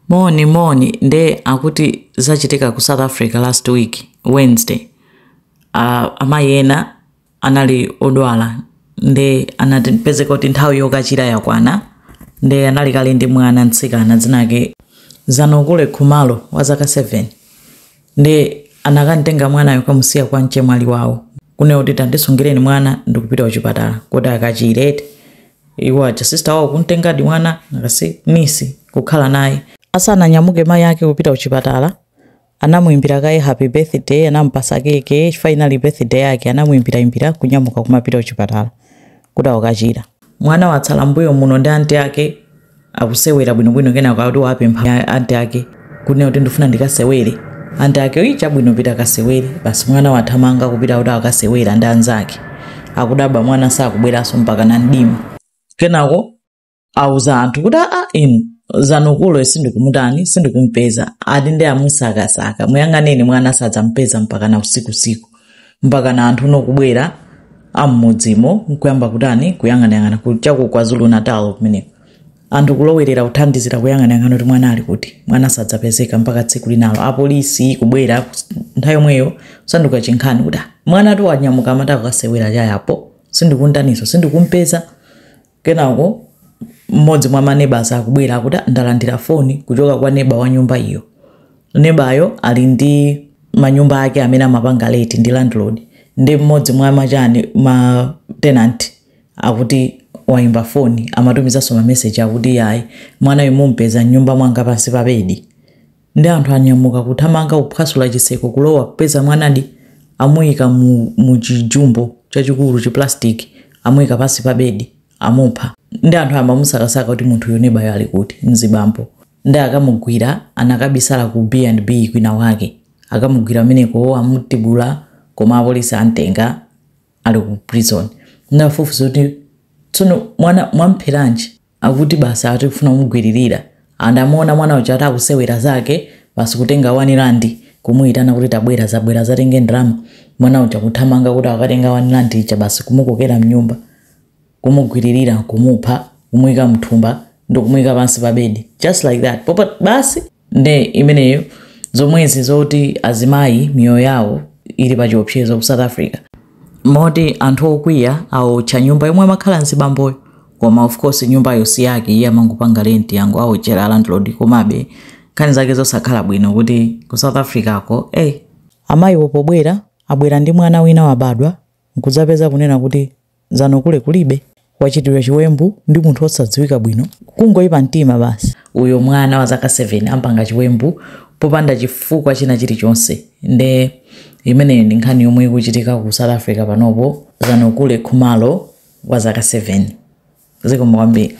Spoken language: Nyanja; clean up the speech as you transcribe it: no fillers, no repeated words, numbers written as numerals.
Moni nde akuti zachitika ku South Africa last week Wednesday. Amayena anali odwala nde anatipezeka kuti nthawi yokachira yakwana nde anali kale ndi mwana mtsikana dzinake Zanukule Khumalo wa zaka 7 nde anakantenga mwanayo kamusiya kwa mchemwali wawo kune kuti tandisungireni mwana ndikupita kuchipatala kuti akachirete iwo acha sister wawo kuntengadi mwana ngasi misi kukhala naye asananyamuke mai yake kupita kuchipatala anamuimbira kaye happy birthday anampasa keke finally birthday yake anamuimbira kunyamuka kumapita kuchipatala kuti akachira mwana watsala mbuyo muno ndi anti yake akusewera bwinobwino kena kuti wapempha anti yake kune kuti ndifuna ndikasewere anti yake icha bwino pita kasewere basi mwana wathamanga kupita kuti akasewera ndi anzake akudaba mwana sakubweranso mpaka na ndima kenako auza anthu kuti inu Zanukule sindikumutani sindikumpeza ati ndi amusakasaka muyang'aneni mwana sadzampeza mpaka na usiku mpaka na anthu nokubwera ammudzimo nkuyamba kutani kuyang'anayang'ana kuti ku KwaZulu-Natal kumene anthu kulowerera kuthandizira kuyang'anayang'ana kuti mwana ali kuti mwana sadzapezeka mpaka tsiku linalo apolisi kubwera nthawi yomweyo sanduka chinkhani kuti mwana tu wanyamuka amata akasewera chayapo sindikuntaniso sindikumpeza kenako mmodzi mwa maneighbors akubwera kuti ndalandira phone kuchoka kwa neighbor wa nyumba iyo. Neighbor ali ndi manyumba ake amene amapanga late ndi landlord. Ndi mmodzi mwa machani ma tenant akuti waimba phone amatumiza soma message akuti yayi mwana yomumpeza nyumba mwanga pansi pa bedi. Ndi anthu anyamuka kuthamanga kuphwasula chiseko kulowa kupeza mwanadi amuyika mu chijumbo chachikulu chi plastic amuyika pansi pa bedi amupha. Ndi anthu amamusakasaka kuti munthu yonebayo ali kuti mzibambo ndi akamugwira anakabisala ku B&B kwina wake akamugwira meneko amutibula koma apolisi antenga ali ku prison ndafufuza kuti tsono mwana mwampheranji akuti basa ati kufuna kumugwiririra andamona mwana uja atakusewera zake basi kutenga 1 rand kumuyitana kuti tabwera zabwera zatenge ndrama mwana uja kuthamanga kuti akatenga 1 rand icha basi kumukokera mnyumba kumugwiririra kumupha kumuyika mthumba ndokumuyika pansi pa bedi just like that popa basi nde imeneyo zomwezi zoti azimayi miyoyo yawo ili pa chiopsezo ku South Africa moti anthu okwiya awo cha nyumba yomwe amakhala mzibamboyo koma of course nyumba yosi yake iye amangopanga rent yangu awo chera landlord komabe nkhani zake zosakhala bwino kuti ku South Africa ko amayi wopobwera abwera ndi mwana wina wabadwa nkudzapeza kunena kuti Zanukule kulibe wachitira chiwembu ndi munthu osadziwika bwino kungoyipa mtima basi uyo mwana wa zaka 7 ampanga chiwembu popanda chifukwa china chilichonse nde imeneyo ndi nkhani yomwe ikuchitika ku South Africa panopo Zanukule Khumalo wa zaka 7 zikomo kwambiri.